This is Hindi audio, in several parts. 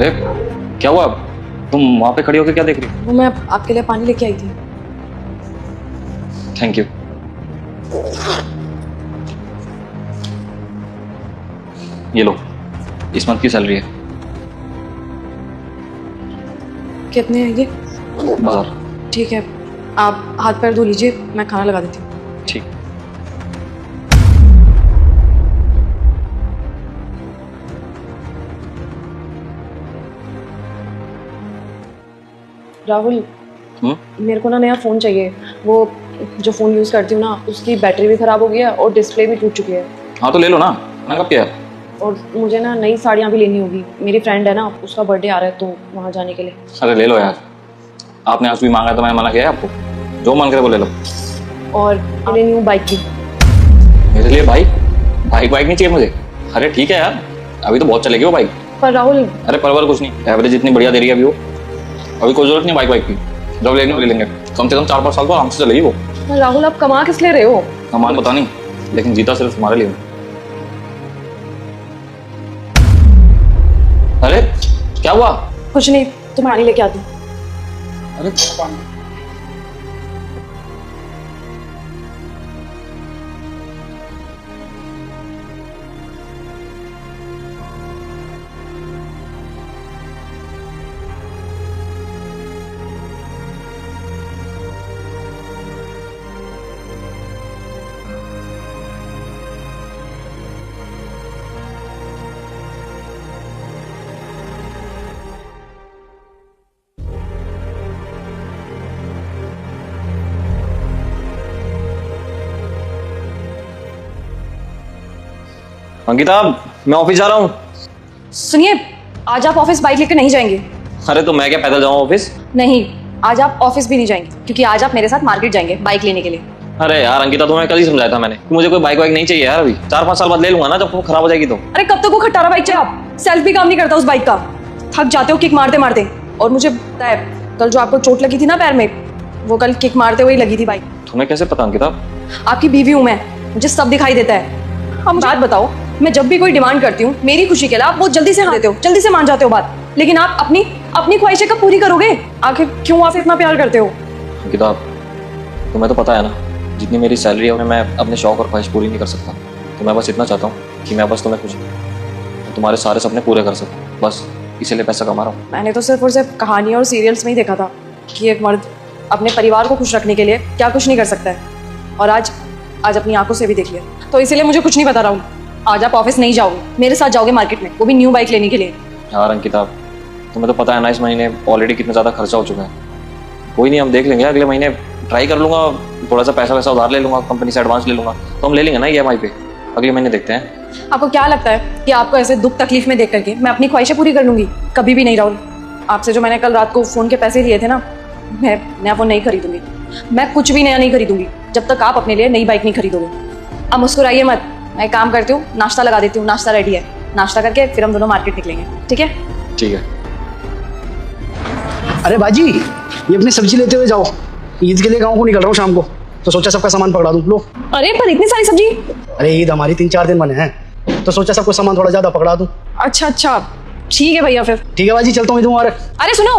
अरे क्या हुआ? तुम वहां पे खड़ी होकर क्या देख रही हो? वो मैं आपके लिए पानी लेके आई थी। Thank you. ये लो, इस मंथ की सैलरी है। कितने है ये? 1000। ठीक है, आप हाथ पैर धो लीजिए, मैं खाना लगा देती हूँ। ठीक। राहुल, मेरे को ना नया फ़ोन चाहिए। वो जो फ़ोन यूज़ करती हूँ ना, उसकी बैटरी भी ख़राब हो गई है और डिस्प्ले भी टूट चुकी है। हाँ तो ले लो ना, मैं कब किया? और मुझे ना नई साड़ियाँ भी लेनी होगी। मेरी फ्रेंड है ना, उसका बर्थडे आ रहा है तो वहाँ जाने के लिए। अरे ले लो यार, आपने आज भी मांगा तो मैंने मना किया है आपको? जो मन करे वो ले लो। और लेनी हूँ बाइक की। मेरे लिए बाइक नहीं चाहिए मुझे। अरे ठीक है यार, अभी तो बहुत चलेगी वो बाइक। पर राहुल, अरे परवर कुछ नहीं, एवरेज इतनी बढ़िया दे रही है अभी वो। अभी कोई जरूरत नहीं बाइक की, जब लेनी ले लेंगे। कम से कम 4-5 साल तो आराम से चलेगी वो। पर राहुल, आप कमा किस लिए रहे हो? कमाल पता नहीं, लेकिन जीता सिर्फ तुम्हारे लिए। अरे क्या हुआ? कुछ नहीं, तुम पानी लेके आती हूँ। अरे अंकिता, मैं ऑफिस जा रहा हूँ। सुनिए, आज आप ऑफिस बाइक लेकर नहीं जाएंगे। अरे तो मैं क्या पैदल जाऊँ ऑफिस? नहीं, आज आप ऑफिस भी नहीं जाएंगे क्योंकि आज आप मेरे साथ मार्केट जाएंगे बाइक लेने के लिए। अरे यार अंकिता, तुम्हें कल ही समझाया था मैंने कि मुझे कोई बाइक नहीं चाहिए यार। अभी 4-5 साल बाद ले लूंगा ना, जब वो खराब हो जाएगी तो। अरे कब तक वो खटारा बाइक चाहिए? आप सेल्फ भी काम नहीं करता उस बाइक का। थक जाते हो किक मारते मारते। और मुझे पता है, कल जो आपको चोट लगी थी ना पैर में, वो कल किक मारते हुए लगी थी बाइक। तुम्हें कैसे पता अंकिता? आपकी बीवी हूँ मैं, मुझे सब दिखाई देता है। अब बात बताओ, मैं जब भी कोई डिमांड करती हूँ मेरी खुशी के लिए, आप बहुत जल्दी से हाँ देते हो, जल्दी से मान जाते हो बात। लेकिन आप अपनी ख्वाहिशें कब पूरी करोगे? आखिर क्यों आप इतना प्यार करते हो? अंकिता, तुम्हें तो पता है ना, जितनी मेरी सैलरी है उन्हें मैं अपने शौक और ख्वाहिश पूरी नहीं कर सकता। तो मैं बस इतना चाहता हूँ कि मैं बस तुम्हें खुश, तुम्हारे सारे सपने पूरे कर सकूँ। बस इसीलिए पैसा कमा रहा हूँ। मैंने तो सिर्फ और सिर्फ कहानी और सीरियल्स में ही देखा था कि एक मर्द अपने परिवार को खुश रखने के लिए क्या कुछ नहीं कर सकता है, और आज अपनी आंखों से भी देख लिया। तो इसीलिए मुझे कुछ नहीं पता राहुल। आज आप ऑफिस नहीं जाओगे, मेरे साथ जाओगे मार्केट में, वो भी न्यू बाइक लेने के लिए। यार अंकिता, तुम्हें तो पता है ना इस महीने ऑलरेडी कितना ज़्यादा खर्चा हो चुका है। कोई नहीं, हम देख लेंगे, अगले महीने ट्राई कर लूंगा, थोड़ा सा पैसा उधार ले लूंगा, कंपनी से एडवांस ले लूंगा, तो हम ले लेंगे ना EMI पे। अगले महीने देखते हैं। आपको क्या लगता है कि आपको ऐसे दुख तकलीफ में देख करके मैं अपनी ख्वाहिशें पूरी कर लूंगी? कभी भी नहीं राहुल। आपसे जो मैंने कल रात को फ़ोन के पैसे लिए थे ना, मैं नया फ़ोन नहीं खरीदूंगी। मैं कुछ भी नया नहीं खरीदूंगी जब तक आप अपने लिए नई बाइक नहीं खरीदोगे। अब मुस्कुराइए मत, मैं एक काम करती हूँ, नाश्ता लगा देती हूँ। नाश्ता रेडी है, नाश्ता करके फिर हम दोनों मार्केट निकलेंगे, ठीक है? ठीक है। अरे बाजी, ये अपनी सब्जी लेते हुए जाओ। ईद के लिए गाँव को निकल रहा हूँ शाम को, तो सोचा सबका सामान पकड़ा दूँ। लो। अरे पर इतनी सारी सब्जी? अरे ईद हमारी 3-4 दिन बने हैं, तो सोचा सबको सामान थोड़ा ज्यादा पकड़ा दूँ। अच्छा, ठीक है भैया फिर। ठीक है बाजी, चलता हूँ ईद मुबारक। अरे सुनो,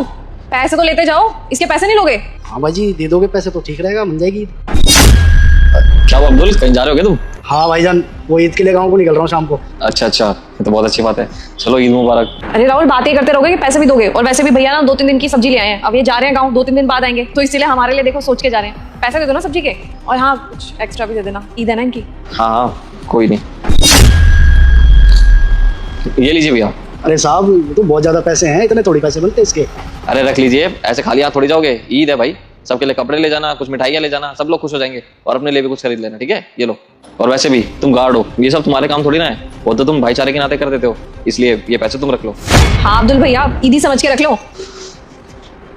पैसे तो लेते जाओ, इसके पैसे नहीं लोगे? हाँ बाजी, दे दोगे पैसे तो ठीक रहेगा, मिल जाएगी ईद। क्या हुआ अब्दुल, कहीं जा रहे हो क्या तुम? हाँ भाईजान, वो ईद के लिए गाँव को निकल रहा हूँ शाम को। अच्छा, ये तो बहुत अच्छी बात है। चलो ईद मुबारक। अरे राहुल, बातें करते रहोगे कि पैसे भी दोगे? और वैसे भी भैया ना 2-3 दिन की सब्जी ले आए हैं। अब ये जा रहे हैं गाँव, 2-3 दिन बाद आएंगे, तो इसीलिए हमारे लिए देखो सोच के जा रहे हैं। पैसे दे दो ना सब्जी के, और हाँ कुछ एक्स्ट्रा भी दे देना, ईद है ना इनकी। हाँ कोई नहीं, ये लीजिए भैया। अरे साहब, ये तो बहुत ज्यादा पैसे हैं, इतने थोड़ी पैसे बनते इसके। अरे रख लीजिए, ऐसे खाली हाथ थोड़ी जाओगे। ईद है भाई, सबके लिए कपड़े ले जाना, कुछ मिठाइयाँ ले जाना, सब लोग खुश हो जाएंगे, और अपने लिए भी कुछ खरीद लेना, ठीक है? ये लो। और वैसे भी तुम गार्ड हो, ये सब तुम्हारे काम थोड़ी ना है, वो तो तुम भाईचारे के नाते कर देते हो, इसलिए ये पैसे तुम रख लो। हाँ अब्दुल भैया, ईदी समझ के रख लो।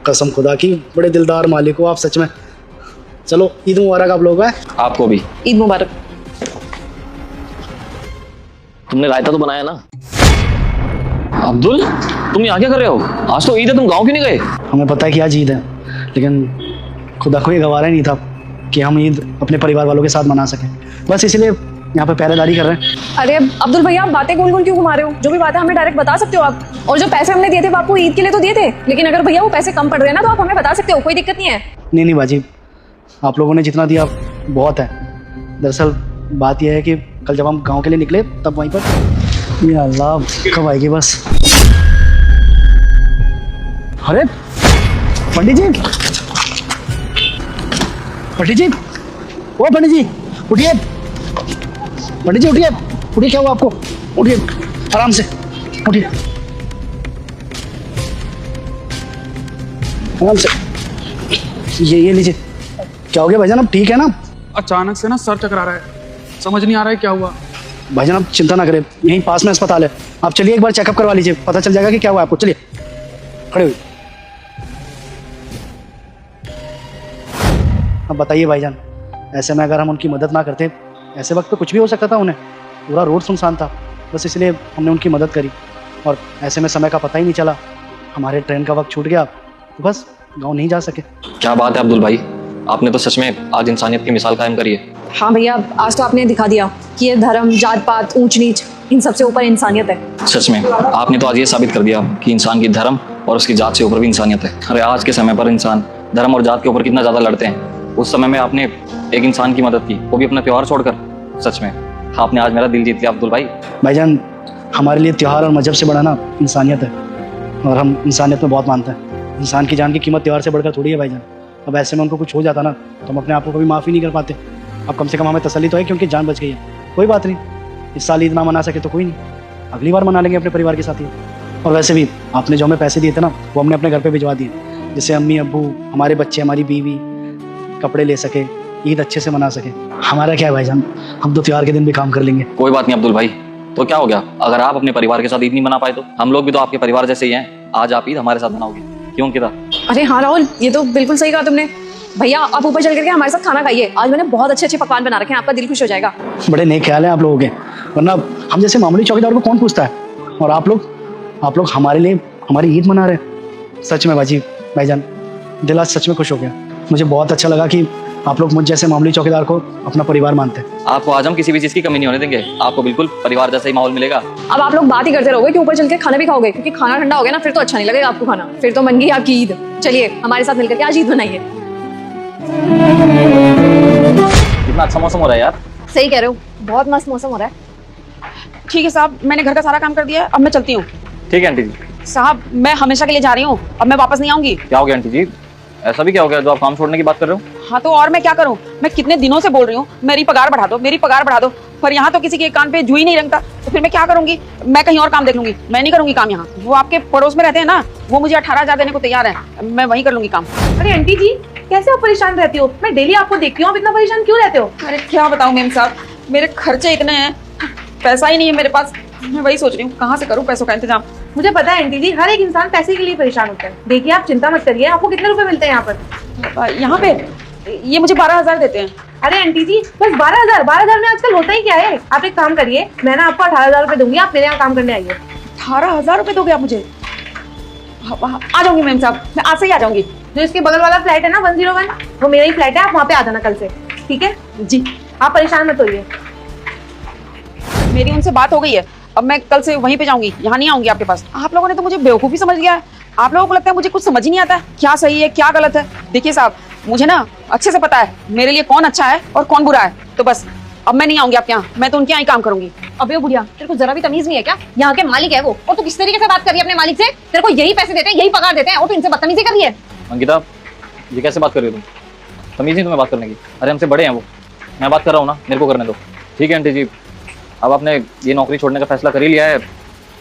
कसम खुदा की, बड़े दिलदार मालिक हो आप सच में। चलो ईद मुबारक आप लोग। है आपको भी ईद मुबारक। तुमने रायता तो बनाया ना? अब्दुल, तुम यहाँ क्या कर रहे हो? आज तो ईद है, तुम गाँव क्यों नहीं गए? हमें पता है कि आज ईद है, लेकिन खुदा को ये गवारा नहीं था कि हम ईद अपने परिवार वालों के साथ मना सकें। बस इसलिए यहाँ पे पहरेदारी कर रहे हैं। अरे अब्दुल भैया, आप बातें गोल गोल क्यों घुमा रहे हो? जो भी बात है हमें डायरेक्ट बता सकते हो आप। और जो पैसे हमने दिए थे वो आपको ईद के लिए तो दिए थे, लेकिन अगर भैया वो पैसे कम पड़ रहे हैं ना तो आप हमें बता सकते हो, कोई दिक्कत नहीं है। नहीं बाजी, आप लोगों ने जितना दिया बहुत है। दरअसल बात यह है कि कल जब हम गांव के लिए निकले तब वहीं पर, या अल्लाह कब आएगी बस। अरे पंडित जी, पंडित जी, ओ पंडित जी उठिए, पंडित जी उठिए, उठिए, क्या हुआ आपको? उठिए आराम से, उठिए आराम से। ये लीजिए। क्या हो गया भाईजान, अब ठीक है ना? अचानक से ना सर चकरा रहा है, समझ नहीं आ रहा है क्या हुआ। भाईजान आप चिंता ना करें, यहीं पास में अस्पताल है, आप चलिए एक बार चेकअप करवा लीजिए, पता चल जाएगा कि क्या हुआ आपको। चलिए खड़े हुए। अब बताइए भाईजान, ऐसे में अगर हम उनकी मदद ना करते, ऐसे वक्त पे कुछ भी हो सकता था उन्हें, पूरा रोड सुनसान था, बस इसलिए हमने उनकी मदद करी। और ऐसे में समय का पता ही नहीं चला, हमारे ट्रेन का वक्त छूट गया, तो बस गाँव नहीं जा सके। क्या बात है अब्दुल भाई, आपने तो सच में आज इंसानियत की मिसाल कायम करी है। हाँ भैया, आज तो आपने दिखा दिया कि ये धर्म, जात पात, ऊंच नीच, इन सबसे ऊपर इंसानियत है। सच में आपने तो आज ये साबित कर दिया कि इंसान की धर्म और उसकी जात से ऊपर भी इंसानियत है। अरे आज के समय पर इंसान धर्म और जात के ऊपर कितना ज़्यादा लड़ते हैं, उस समय में आपने एक इंसान की मदद की, वो भी अपना त्यौहार छोड़कर। सच में आपने आज मेरा दिल जीत लिया अब्दुल भाई। भाईजान हमारे लिए त्यौहार और मजहब से बड़ा ना इंसानियत है, और हम इंसानियत में बहुत मानते हैं। इंसान की जान की कीमत त्यौहार से बढ़कर थोड़ी है भाईजान। अब ऐसे में उनको कुछ हो जाता ना तो हम अपने आप को कभी माफ़ी नहीं कर पाते। अब कम से कम हमें तसल्ली तो है क्योंकि जान बच गई है। कोई बात नहीं, इस साल ईद ना मना सके तो कोई नहीं, अगली बार मना लेंगे अपने परिवार के साथ ही। और वैसे भी आपने जो हमें पैसे दिए थे ना, वो हमने अपने घर पे भिजवा दिए, जिससे अम्मी अब्बू, हमारे बच्चे, हमारी बीवी कपड़े ले सके, ईद अच्छे से मना सके। हमारा क्या है भाईजान, हम तो त्योहार के दिन भी काम कर लेंगे। कोई बात नहीं अब्दुल भाई, तो क्या हो गया अगर आप अपने परिवार के साथ ईद नहीं मना पाए तो? हम लोग भी तो आपके परिवार जैसे ही हैं। आज आप ईद हमारे साथ मनाओगे, क्यों किदा? अरे हाँ राहुल, ये तो बिल्कुल सही कहा तुमने। भैया आप ऊपर चल करके हमारे साथ खाना खाइए, आज मैंने बहुत अच्छे अच्छे पकवान बना रखे हैं, आपका दिल खुश हो जाएगा। बड़े नेक ख्याल हैं आप लोगों के, वरना हम जैसे मामूली चौकीदार को कौन पूछता है, और आप लोग हमारे लिए हमारी ईद मना रहे हैं। सच में बाजी भाईजान, दिल आज सच में खुश हो गया। मुझे बहुत अच्छा लगा कि आप लोग मुझ जैसे मामूली चौकीदार को अपना परिवार मानते हैं। आपको आज हम किसी भी चीज़ की कमी नहीं होने देंगे, आपको बिल्कुल परिवार जैसा ही माहौल मिलेगा। अब आप लोग बात ही करते रहोगे कि ऊपर चल के खाना भी खाओगे, क्योंकि खाना ठंडा हो गया ना फिर तो अच्छा नहीं लगेगा आपको खाना, फिर तो मन गई आपकी ईद। चलिए हमारे साथ मिलकर के आज ईद मनाइए। कितना अच्छा मौसम हो रहा है यार। सही कह रहे हो, बहुत मस्त मौसम हो रहा है। ठीक है साहब, मैंने घर का सारा काम कर दिया है, अब मैं चलती हूँ। ठीक है आंटी जी। साहब मैं हमेशा के लिए जा रही हूँ, अब मैं वापस नहीं आऊंगी। क्या हो गया आंटी जी, ऐसा भी क्या हो गया जो आप काम छोड़ने की बात कर रहे हो? हाँ तो और मैं क्या करूँ, मैं कितने दिनों से बोल रही हूँ मेरी पगार बढ़ा दो, मेरी पगार बढ़ा दो, पर यहाँ तो किसी के कान पे जू ही नहीं रंगता, तो फिर मैं क्या करूंगी? मैं कहीं और काम देख लूंगी, मैं नहीं करूंगी काम यहाँ। वो आपके पड़ोस में रहते हैं ना, वो मुझे 18,000 देने को तैयार है, मैं वहीं कर लूंगी काम। अरे आंटी जी, कैसे आप परेशान रहती हो? मैं डेली आपको देखती हूँ, आप इतना परेशान क्यों रहते हो? अरे क्या बताऊँ मेम साहब, मेरे खर्चे इतने हैं, पैसा ही नहीं है मेरे पास। मैं वही सोच रही हूँ कहाँ से करूँ पैसों का इंतजाम। मुझे पता है आंटी जी, हर एक इंसान पैसे के लिए परेशान होता है। देखिए आप चिंता मत करिए, आपको कितने रुपए मिलते हैं यहाँ पर? यहाँ पे ये मुझे 12,000 देते हैं। अरे आंटी जी बस 12,000 में आजकल होता ही क्या है? आप एक काम करिए, मैं ना आपको 18,000 रुपए दूंगी, आप मेरे यहाँ काम करने आइए। 18,000 रुपए दोगे आप मुझे? आ जाऊंगी मैम साहब, मैं आज से ही आ जाऊंगी। जो इसके बगल वाला फ्लैट है ना 101, वो मेरा ही फ्लैट है, आप वहाँ पे आ जाना कल से, ठीक है जी? आप परेशान मत होइए। मेरी उनसे बात हो गई है, अब मैं कल से वहीं पे जाऊंगी, यहाँ नहीं आऊंगी आपके पास। आप लोगों ने तो मुझे बेवकूफ़ी समझ लिया है। आप लोगों को लगता है मुझे कुछ समझ ही नहीं आता क्या सही है क्या गलत है। देखिए साहब, मुझे ना अच्छे से पता है मेरे लिए कौन अच्छा है और कौन बुरा है, तो बस अब मैं नहीं आऊंगी आपके यहाँ, मैं तो उनके यहाँ ही काम करूंगी। अबे बुढ़िया, तेरे को जरा भी तमीज नहीं है क्या? यहाँ के मालिक है वो, और तू किस तरीके से बात कर रही है अपने मालिक से? तेरे को यही पैसे देते हैं, यही पगार देते हैं, और तू इनसे बदतमीजी कर रही है। अंकिता, ये कैसे बात कर रही हो तुम? तमीज नहीं तुम्हें बात करने की? अरे हमसे बड़े हैं वो, मैं बात कर रहा हूँ ना, मेरे को करने दो। ठीक है आंटी जी, अब आपने ये नौकरी छोड़ने का फैसला कर ही लिया है,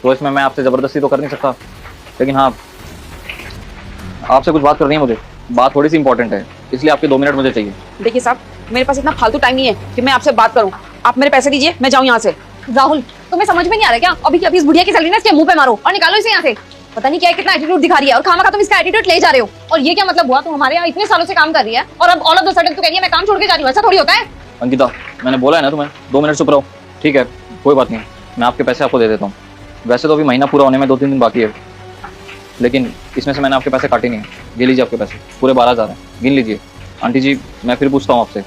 तो इसमें मैं आपसे ज़बरदस्ती तो कर नहीं सकता, लेकिन हाँ आपसे कुछ बात करनी है मुझे। बात थोड़ी सी इंपॉर्टेंट है, इसलिए आपके 2 मिनट मुझे चाहिए। देखिए साहब, मेरे पास इतना फालतू टाइम नहीं है कि मैं आपसे बात करूँ। आप मेरे पैसे दीजिए, मैं जाऊँ यहाँ से। राहुल, तुम्हें समझ में नहीं आ रहा क्या? अभी इस बुढ़िया की सैलरी ना इसके मुंह पे मारो और निकालो इसे यहाँ से। पता नहीं क्या कितना एटीट्यूड दिखा रही है, और खामा तुम इसका एटीट्यूड ले जा रहे हो। और ये क्या मतलब हुआ, तुम हमारे यहाँ इतने सालों से काम कर रही है और अब ऑल ऑफ द सडन तू कह रही है मैं काम छोड़ के जा रही हूँ? ऐसा थोड़ी होता है। अंकिता, मैंने बोला है ना तुम्हें 2 मिनट चुप रहो। ठीक है, कोई बात नहीं, मैं आपके पैसे आपको दे देता हूँ। वैसे तो अभी महीना पूरा होने में 2-3 दिन बाकी है, लेकिन इसमें से मैंने आपके पैसे काटे नहीं हैं। ये लीजिए आपके पैसे, पूरे 12,000 हैं, गिन लीजिए। आंटी जी, मैं फिर पूछता हूँ आपसे,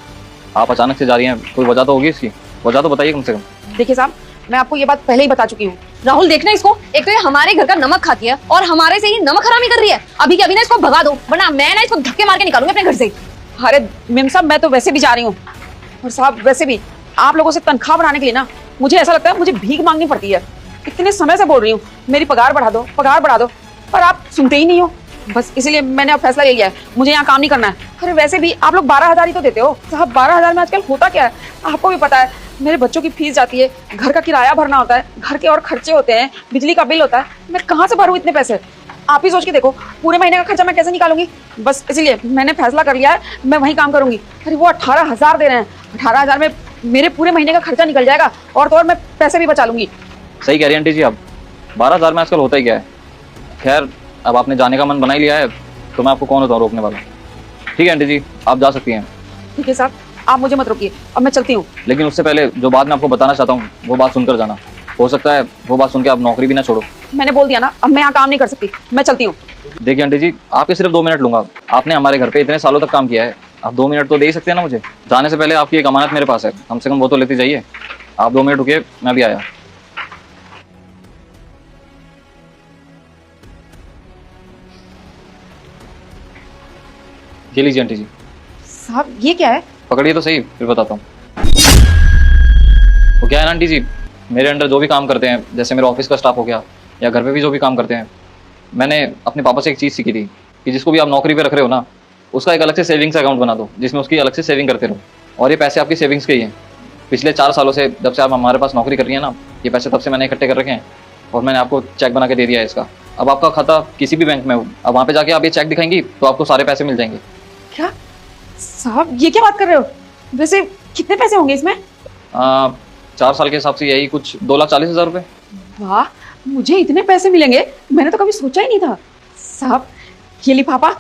आप अचानक से जा रही हैं, कोई वजह तो होगी इसकी? वजह तो बताइए कम से कम। देखिए साहब, मैं आपको ये बात पहले ही बता चुकी हूँ। राहुल देखना इसको, एक तो ये हमारे घर का नमक खाती है और हमारे से ही नमक हरामी कर रही है। अभी के अभी ना इसको भगा दो, वरना मैं ना इसको धक्के मार के निकालूंगी अपने घर से। अरे मेम साहब, मैं तो वैसे भी जा रही हूँ, और साहब वैसे भी आप लोगों से तनख्वाह बढ़ाने के लिए ना मुझे ऐसा लगता है मुझे भीख मांगनी पड़ती है। इतने समय से बोल रही हूँ मेरी पगार बढ़ा दो, पगार बढ़ा दो, पर आप सुनते ही नहीं हो। बस इसीलिए मैंने अब फैसला ले लिया है, मुझे यहाँ काम नहीं करना है। अरे वैसे भी आप लोग 12,000 ही तो देते हो साहब। 12,000 में आजकल होता क्या है आपको भी पता है। मेरे बच्चों की फीस जाती है, घर का किराया भरना होता है, घर के और खर्चे होते हैं, बिजली का बिल होता है। मैं कहाँ से भरूँ इतने पैसे? आप ही सोच के देखो, पूरे महीने का खर्चा मैं कैसे निकालूंगी। बस इसीलिए मैंने फैसला कर लिया है, मैं वहीं काम करूंगी। अरे वो 18,000 दे रहे हैं, 18,000 में मेरे पूरे महीने का खर्चा निकल जाएगा, और तो और मैं पैसे भी बचा लूंगी। सही कह रही है आंटी जी। अब 12,000 में आजकल होता ही क्या है। खैर, अब आपने जाने का मन बना ही लिया है तो मैं आपको कौन होता हूँ रोकने वाला। ठीक है आंटी जी, आप जा सकती हैं। ठीक है साहब, आप मुझे मत रोकिए, अब मैं चलती हूँ। लेकिन उससे पहले जो बात मैं आपको बताना चाहता हूँ वो बात सुनकर जाना। हो सकता है वो बात सुन के आप नौकरी भी ना छोड़ो। मैंने बोल दिया ना, अब मैं यहाँ काम नहीं कर सकती, मैं चलती हूँ। देखिए आंटी जी, आपके सिर्फ 2 मिनट लूंगा। आपने हमारे घर पे इतने सालों तक काम किया है, आप 2 मिनट तो दे ही सकते हैं ना मुझे। जाने से पहले आपकी एक अमानत मेरे पास है, कम से कम वो तो लेती जाइए। आप 2 मिनट रुकिए, मैं भी आया। ये लीजिए आंटी जी। साहब ये क्या है? पकड़िए तो सही, फिर बताता हूँ। वो क्या है ना आंटी जी, मेरे अंडर जो भी काम करते हैं, जैसे मेरे ऑफिस का स्टाफ हो गया या घर पे भी जो भी काम करते हैं, मैंने अपने पापा से एक चीज़ सीखी थी कि जिसको भी आप नौकरी पे रख रहे हो ना, उसका एक अलग से सेविंग्स अकाउंट बना दो, जिसमें उसकी अलग से सेविंग करते रहो। और ये पैसे आपकी सेविंग्स के ही हैं। पिछले 4 सालों से, जब से आप हमारे पास नौकरी कर रही है ना, ये पैसे तब से मैंने इकट्ठे कर रखे हैं और मैंने आपको चेक बना के दे दिया है इसका। अब आपका खाता किसी भी बैंक में हो, अब वहाँ पे जाके आप ये चेक दिखाएंगी तो आपको सारे पैसे मिल जाएंगे। क्या साहब ये क्या बात कर रहे हो? वैसे कितने पैसे होंगे इसमें? 4 साल के हिसाब से यही कुछ 2,40,000 रुपये। वाह, मुझे इतने पैसे मिलेंगे, मैंने तो कभी सोचा ही नहीं था। साहब ये लिफाफा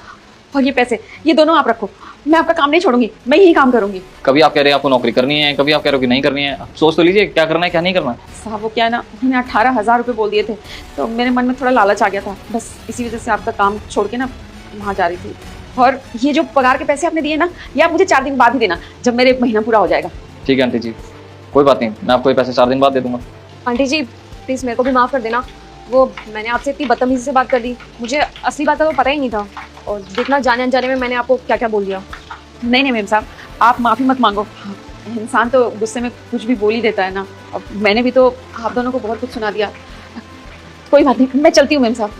और ये पैसे, ये दोनों आप रखो, मैं आपका काम नहीं छोड़ूंगी, मैं यही काम करूंगी। कभी आप कह रहे हैं आपको नौकरी करनी है, कभी आप कह रहे हो कि नहीं करनी है। आप सोच तो लीजिए क्या करना है क्या नहीं करना है। साहब वो क्या है ना, उन्होंने 18,000 रुपये बोल दिए थे, तो मेरे मन में थोड़ा लालच आ गया था, बस इसी वजह से आपका काम छोड़ के ना वहाँ जा रही थी। और ये जो पगार के पैसे आपने दिए ना, ये आप मुझे 4 दिन बाद ही देना, जब मेरे 1 महीना पूरा हो जाएगा। ठीक है आंटी जी, कोई बात नहीं, मैं आपको ये पैसे 4 दिन बाद दे दूंगा। आंटी जी प्लीज़ मेरे को भी माफ़ कर देना, वो मैंने आपसे इतनी बदतमीजी से बात कर दी, मुझे असली बात का तो पता ही नहीं था। और देखना जाने अनजाने में मैंने आपको क्या क्या बोल दिया। नहीं मैम साहब, आप माफ़ी मत मांगो, इंसान तो गुस्से में कुछ भी बोल ही देता है ना। अब मैंने भी तो आप दोनों को बहुत कुछ सुना दिया। कोई बात नहीं, मैं चलती हूँ मैम साहब।